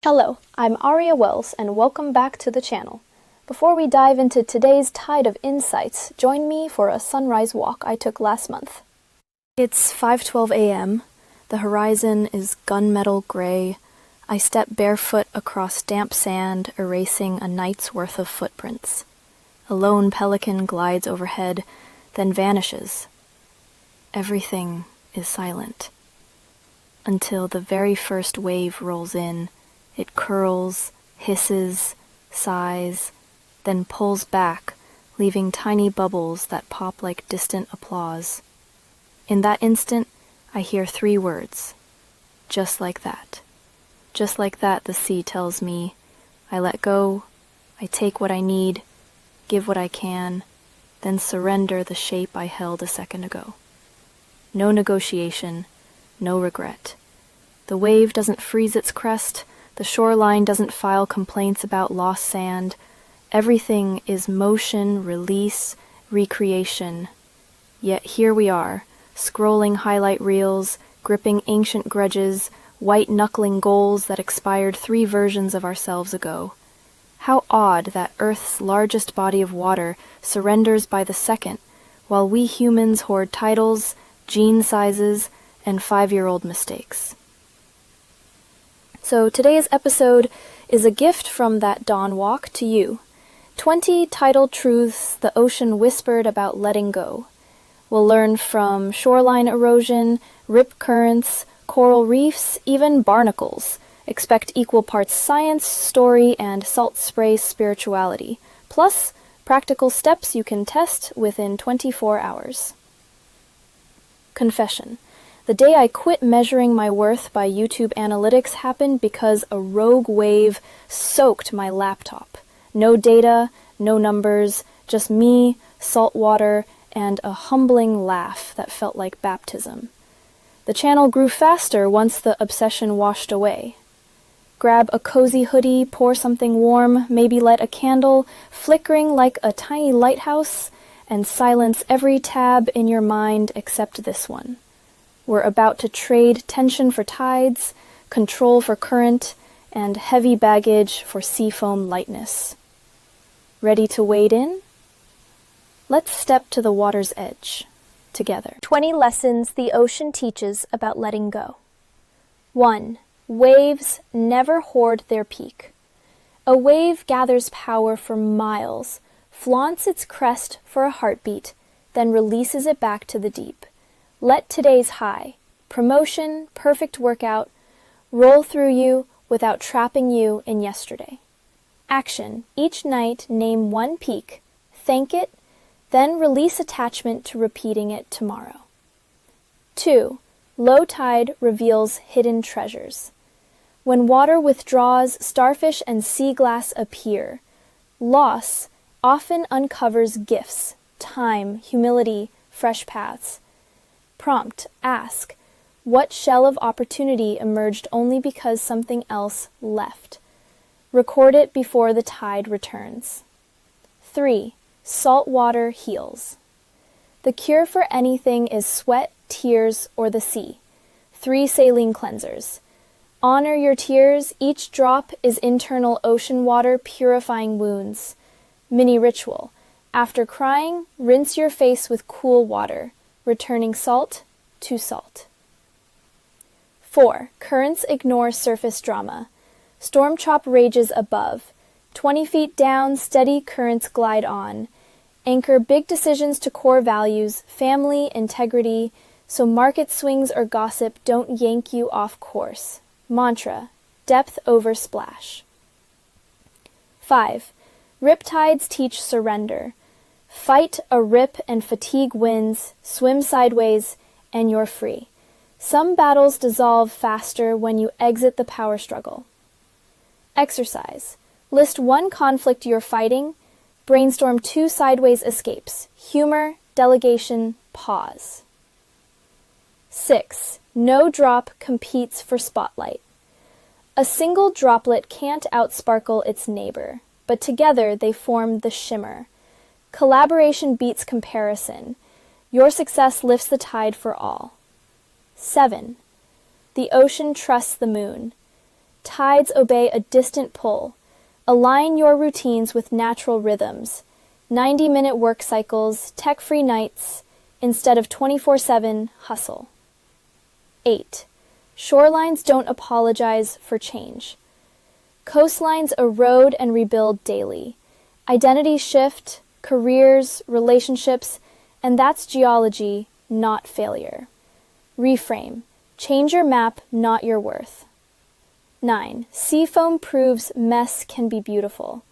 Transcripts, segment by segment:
Hello, I'm Aria Wells, and welcome back to the channel. Before we dive into today's tide of insights, join me for a sunrise walk I took last month. It's 5:12 a.m. The horizon is gunmetal gray. I step barefoot across damp sand, erasing a night's worth of footprints. A lone pelican glides overhead, then vanishes. Everything is silent. Until the very first wave rolls in. It curls, hisses, sighs, then pulls back, leaving tiny bubbles that pop like distant applause. In that instant, I hear 3 words. Just like that. Just like that, the sea tells me. I let go, I take what I need, give what I can, then surrender the shape I held a second ago. No negotiation, no regret. The wave doesn't freeze its crest. The shoreline doesn't file complaints about lost sand. Everything is motion, release, recreation. Yet here we are, scrolling highlight reels, gripping ancient grudges, white-knuckling goals that expired 3 versions of ourselves ago. How odd that Earth's largest body of water surrenders by the second, while we humans hoard titles, gene sizes, and 5-year-old mistakes. So today's episode is a gift from that dawn walk to you. 20 titled truths the ocean whispered about letting go. We'll learn from shoreline erosion, rip currents, coral reefs, even barnacles. Expect equal parts science, story, and salt spray spirituality. Plus, practical steps you can test within 24 hours. Confession. The day I quit measuring my worth by YouTube analytics happened because a rogue wave soaked my laptop. No data, no numbers, just me, salt water, and a humbling laugh that felt like baptism. The channel grew faster once the obsession washed away. Grab a cozy hoodie, pour something warm, maybe light a candle, flickering like a tiny lighthouse, and silence every tab in your mind except this one. We're about to trade tension for tides, control for current, and heavy baggage for seafoam lightness. Ready to wade in? Let's step to the water's edge, together. 20 lessons the ocean teaches about letting go. 1. Waves never hoard their peak. A wave gathers power for miles, flaunts its crest for a heartbeat, then releases it back to the deep. Let today's high, promotion, perfect workout, roll through you without trapping you in yesterday. Action. Each night, name one peak, thank it, then release attachment to repeating it tomorrow. 2. Low tide reveals hidden treasures. When water withdraws, starfish and sea glass appear. Loss often uncovers gifts, time, humility, fresh paths. Prompt, ask, what shell of opportunity emerged only because something else left? Record it before the tide returns. 3. Salt water heals. The cure for anything is sweat, tears, or the sea. 3 saline cleansers. Honor your tears. Each drop is internal ocean water purifying wounds. Mini ritual. After crying, rinse your face with cool water. Returning salt to salt. 4. Currents ignore surface drama. Storm chop rages above. 20 feet down, steady currents glide on. Anchor big decisions to core values, family, integrity, so market swings or gossip don't yank you off course. Mantra, depth over splash. 5. Riptides teach surrender. Fight a rip and fatigue wins, swim sideways, and you're free. Some battles dissolve faster when you exit the power struggle. Exercise. List 1 conflict you're fighting. Brainstorm 2 sideways escapes. Humor, delegation, pause. 6. No drop competes for spotlight. A single droplet can't outsparkle its neighbor, but together they form the shimmer. Collaboration beats comparison. Your success lifts the tide for all. 7. The ocean trusts the moon. Tides obey a distant pull. Align your routines with natural rhythms. 90-minute work cycles, tech-free nights, instead of 24/7 hustle. 8. Shorelines don't apologize for change. Coastlines erode and rebuild daily. Identities shift, careers, relationships, and that's geology, not failure. Reframe. Change your map, not your worth. 9. Seafoam proves mess can be beautiful.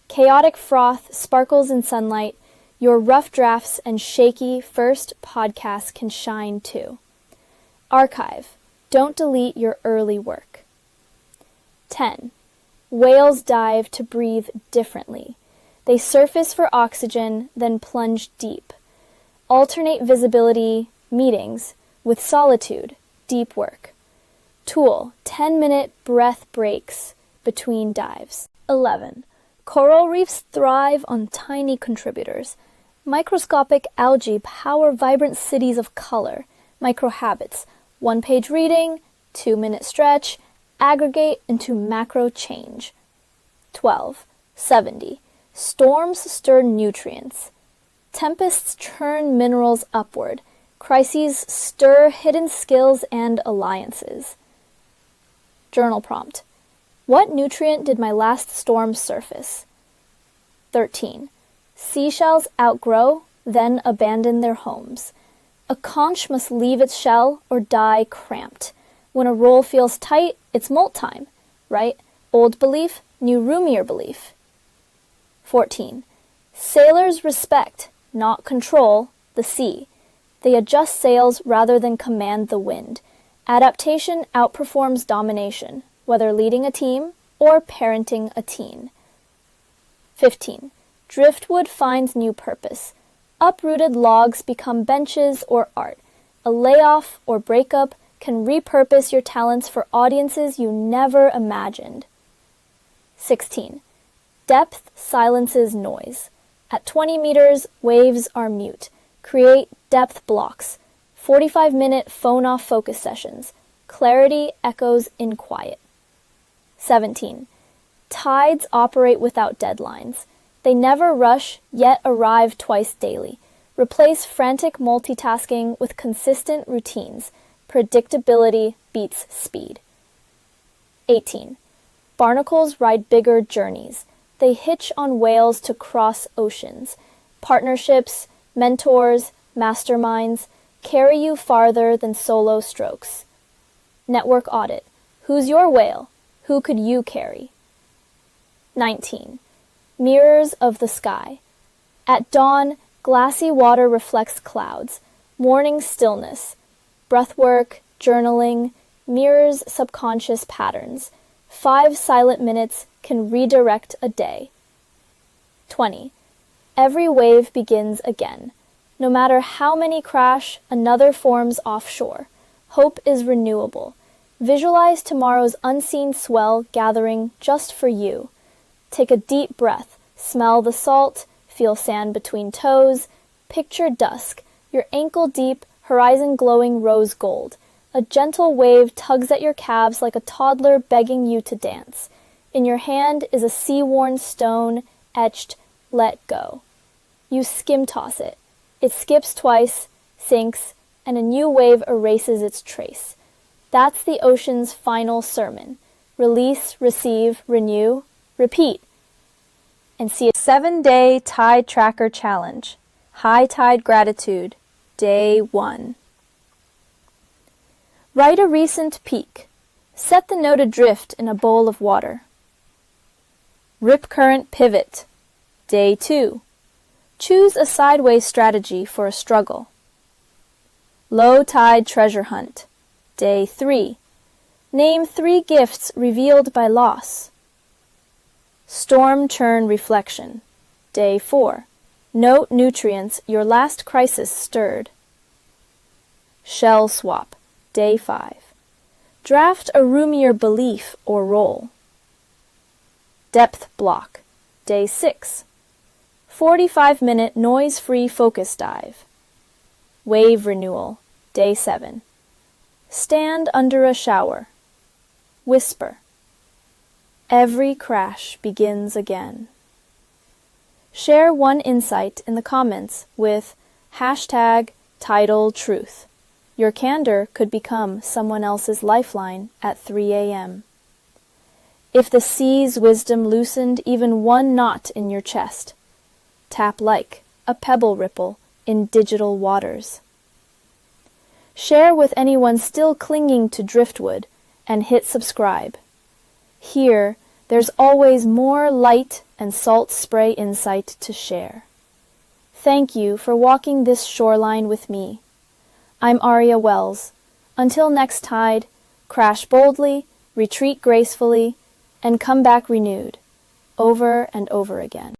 Chaotic froth sparkles in sunlight. Your rough drafts and shaky first podcasts can shine too. Archive. Don't delete your early work. 10. Whales dive to breathe differently. They surface for oxygen, then plunge deep. Alternate visibility, meetings, with solitude, deep work. Tool, 10-minute breath breaks between dives. 11. Coral reefs thrive on tiny contributors. Microscopic algae power vibrant cities of color. Microhabits, 1-page reading, 2-minute stretch, aggregate into macro change. 12. 70. Storms stir nutrients. Tempests churn minerals upward. Crises stir hidden skills and alliances. Journal prompt. What nutrient did my last storm surface? 13. Seashells outgrow, then abandon their homes. A conch must leave its shell or die cramped. When a roll feels tight, it's molt time, right? Old belief, new roomier belief. 14. Sailors respect, not control, the sea. They adjust sails rather than command the wind. Adaptation outperforms domination, whether leading a team or parenting a teen. 15. Driftwood finds new purpose. Uprooted logs become benches or art. A layoff or breakup can repurpose your talents for audiences you never imagined. 16. Depth silences noise. At 20 meters, waves are mute. Create depth blocks. 45-minute phone-off focus sessions. Clarity echoes in quiet. 17. Tides operate without deadlines. They never rush, yet arrive twice daily. Replace frantic multitasking with consistent routines. Predictability beats speed. 18. Barnacles ride bigger journeys. They hitch on whales to cross oceans. Partnerships, mentors, masterminds carry you farther than solo strokes. Network audit. Who's your whale? Who could you carry? 19. Mirrors of the sky. At dawn, glassy water reflects clouds. Morning stillness. Breathwork, journaling, mirrors subconscious patterns. 5 silent minutes can redirect a day. 20. Every wave begins again. No matter how many crash, another forms offshore. Hope is renewable. Visualize tomorrow's unseen swell gathering just for you. Take a deep breath. Smell the salt. Feel sand between toes. Picture dusk. Your ankle deep, horizon glowing rose gold. A gentle wave tugs at your calves like a toddler begging you to dance. In your hand is a sea-worn stone, etched, let go. You skim toss it. It skips twice, sinks, and a new wave erases its trace. That's the ocean's final sermon. Release, receive, renew, repeat. And see a 7-day tide tracker challenge. High tide gratitude, day 1. Write a recent peak. Set the note adrift in a bowl of water. Rip current pivot, day 2. Choose a sideways strategy for a struggle. Low tide treasure hunt, day 3. Name 3 gifts revealed by loss. Storm churn reflection, day 4. Note nutrients your last crisis stirred. Shell swap, day 5. Draft a roomier belief or role. Depth block, day 6. 45-minute noise-free focus dive. Wave renewal, day 7. Stand under a shower. Whisper, Every crash begins again. Share one insight in the comments with #TitleTruth. Your candor could become someone else's lifeline at 3 a.m. If the sea's wisdom loosened even one knot in your chest, tap like a pebble ripple in digital waters. Share with anyone still clinging to driftwood and hit subscribe. Here, there's always more light and salt spray insight to share. Thank you for walking this shoreline with me. I'm Aria Wells. Until next tide, crash boldly, retreat gracefully, and come back renewed, over and over again.